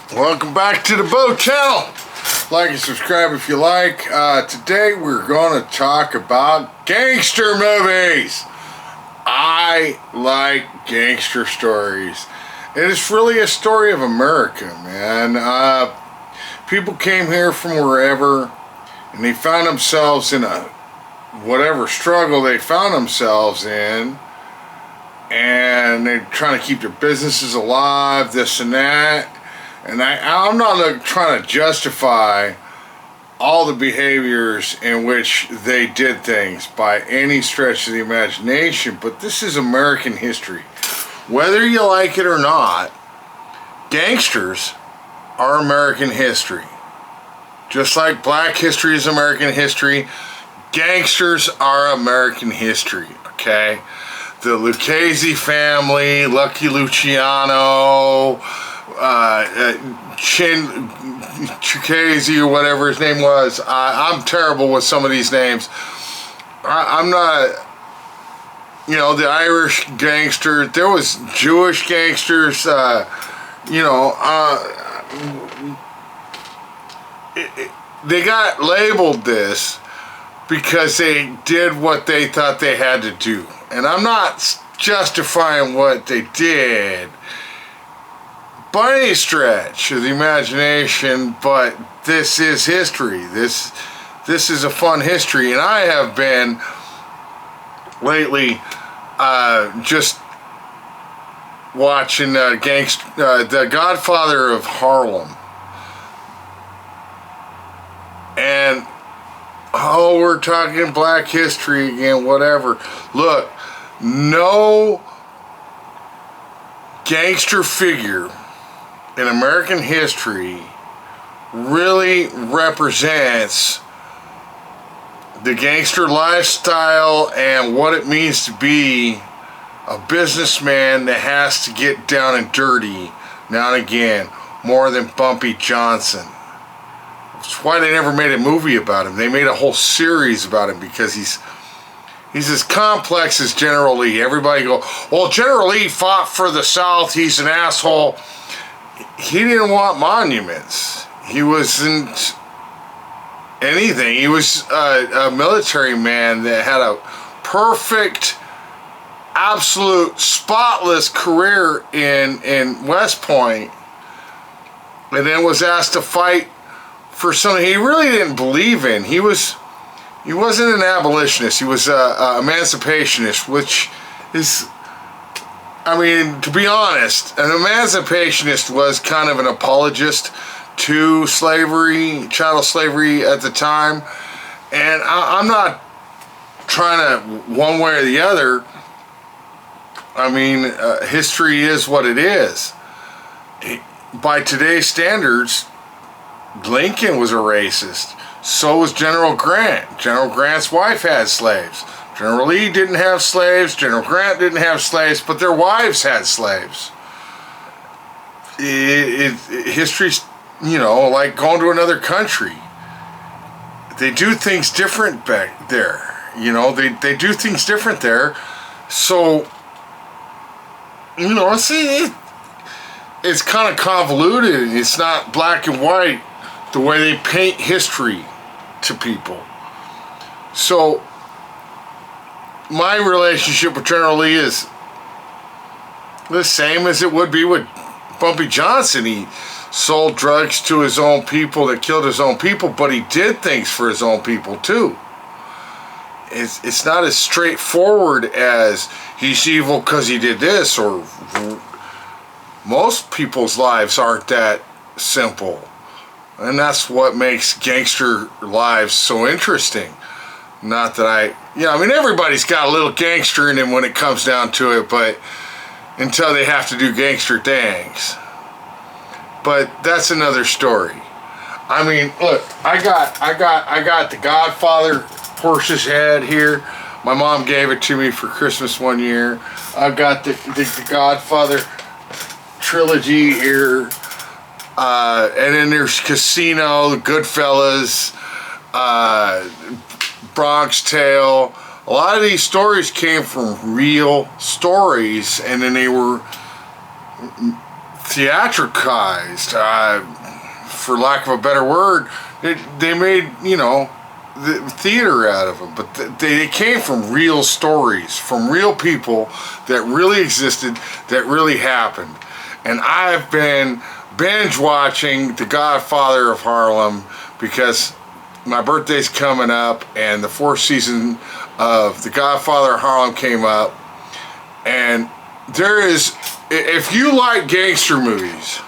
Welcome back to the Bo channel. Like and subscribe if you like. Today we're going to talk about gangster movies. I like gangster stories. It is really a story of America, man. People came here from wherever and they found themselves in whatever struggle they found themselves in, and they're trying to keep their businesses alive, this and that. And I'm not trying to justify all the behaviors in which they did things by any stretch of the imagination, but this is American history. Whether you like it or not, gangsters are American history. Just like black history is American history, gangsters are American history, okay? The Lucchese family, Lucky Luciano, Chukese or whatever his name was. I'm terrible with some of these names. I'm not, the Irish gangster. There was Jewish gangsters, they got labeled this because they did what they thought they had to do. And I'm not justifying what they did by any stretch of the imagination, but this is history. This is a fun history, and I have been lately just watching the Godfather of Harlem, and we're talking black history again, whatever. Look, no gangster figure in American history really represents the gangster lifestyle and what it means to be a businessman that has to get down and dirty now and again more than Bumpy Johnson. That's why they never made a movie about him. They made a whole series about him because he's as complex as General Lee. Everybody go, well, General Lee fought for the South, he's an asshole. He didn't want monuments. He wasn't anything. He was a military man that had a perfect, absolute, spotless career in West Point, and then was asked to fight for something he really didn't believe in. He wasn't an abolitionist. He was a emancipationist, which is, to be honest, an emancipationist was kind of an apologist to slavery, chattel slavery at the time. And I'm not trying to one way or the other. History is what it is. By today's standards, Lincoln was a racist. So was General Grant. General Grant's wife had slaves. General Lee didn't have slaves. General Grant didn't have slaves, but their wives had slaves. History's, like going to another country. They do things different back there. They do things different there. So, it's kind of convoluted. It's not black and white the way they paint history to people. So, my relationship with General Lee is the same as it would be with Bumpy Johnson. He sold drugs to his own people that killed his own people, but he did things for his own people too. It's not as straightforward as he's evil because he did this, or most people's lives aren't that simple. And that's what makes gangster lives so interesting. Not that everybody's got a little gangster in them when it comes down to it, but until they have to do gangster things. But that's another story. Look, I got the Godfather horse's head here. My mom gave it to me for Christmas one year. I've got the Godfather trilogy here. And then there's Casino, the Goodfellas, Bronx Tale. A lot of these stories came from real stories, and then they were theatricized, for lack of a better word. They made, you know, the theater out of them, but they came from real stories, from real people that really existed, that really happened. And I've been binge watching The Godfather of Harlem because my birthday's coming up and the 4th season of The Godfather of Harlem came up. And there is, if you like gangster movies,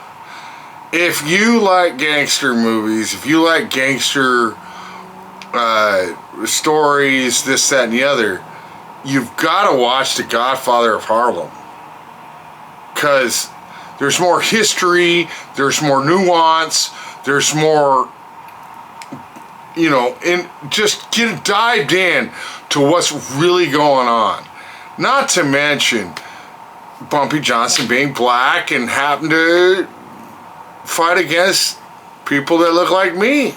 if you like gangster stories, this, that, and the other, you've got to watch The Godfather of Harlem. Because there's more history, there's more nuance, there's more, you know, and just get dived in to what's really going on. Not to mention Bumpy Johnson being black and happened to fight against people that look like me,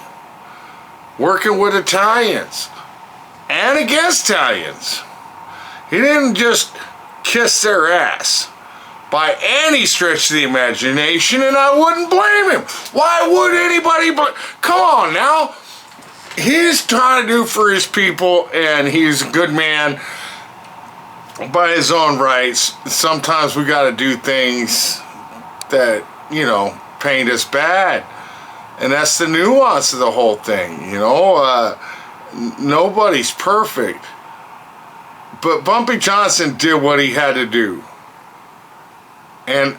working with Italians and against Italians. He didn't just kiss their ass by any stretch of the imagination, and I wouldn't blame him. Why would anybody come on now? He's trying to do for his people, and he's a good man by his own rights. Sometimes we got to do things that, you know, paint us bad. And that's the nuance of the whole thing, you know. Nobody's perfect. But Bumpy Johnson did what he had to do. And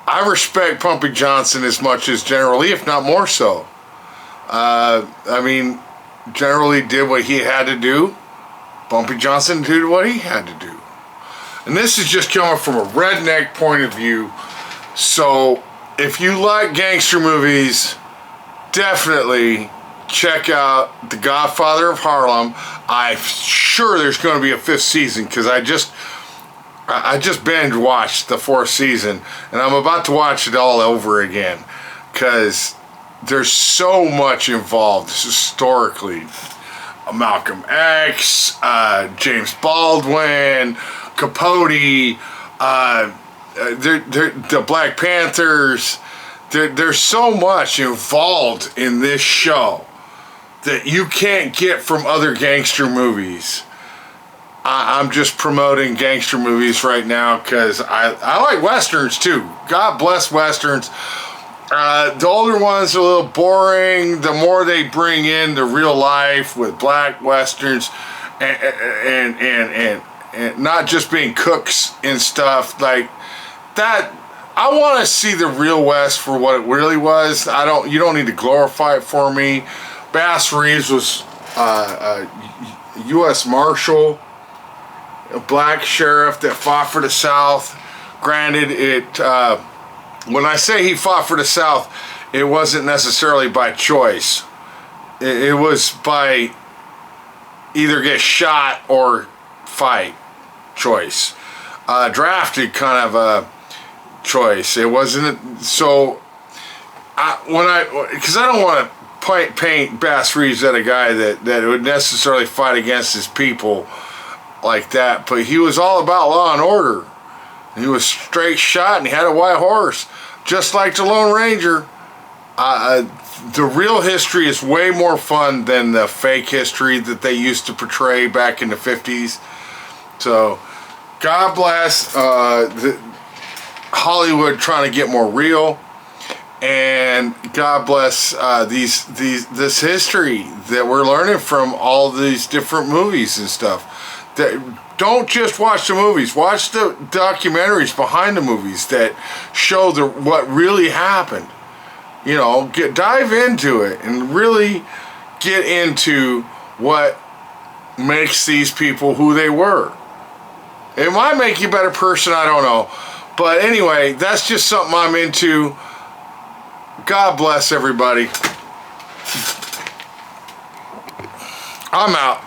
I respect Bumpy Johnson as much as General Lee, if not more so. I mean, General Lee did what he had to do. Bumpy Johnson did what he had to do. And this is just coming from a redneck point of view. So if you like gangster movies, definitely check out The Godfather of Harlem. I'm sure there's going to be a 5th season because I just binge watched the 4th season, and I'm about to watch it all over again because there's so much involved historically. Malcolm X, James Baldwin, Capote, the Black Panthers. There's so much involved in this show that you can't get from other gangster movies. I'm just promoting gangster movies right now because I like westerns too. God bless westerns. The older ones are a little boring. The more they bring in the real life with black westerns and not just being cooks and stuff like that. I want to see the real West for what it really was. You don't need to glorify it for me. Bass Reeves was a U.S. Marshal, a black sheriff that fought for the South. Granted, when I say he fought for the South, it wasn't necessarily by choice. It was by either get shot or fight choice. Drafted kind of a choice. It wasn't so. Because I don't want to paint Bass Reeves as a guy that would necessarily fight against his people like that, but he was all about law and order. He was straight shot and he had a white horse, just like the Lone Ranger. The real history is way more fun than the fake history that they used to portray back in the 50s. So, God bless Hollywood trying to get more real, and God bless this history that we're learning from all these different movies and stuff. Don't just watch the movies. Watch the documentaries behind the movies that show what really happened. You know, dive into it and really get into what makes these people who they were. It might make you a better person, I don't know. But anyway, that's just something I'm into. God bless everybody. I'm out.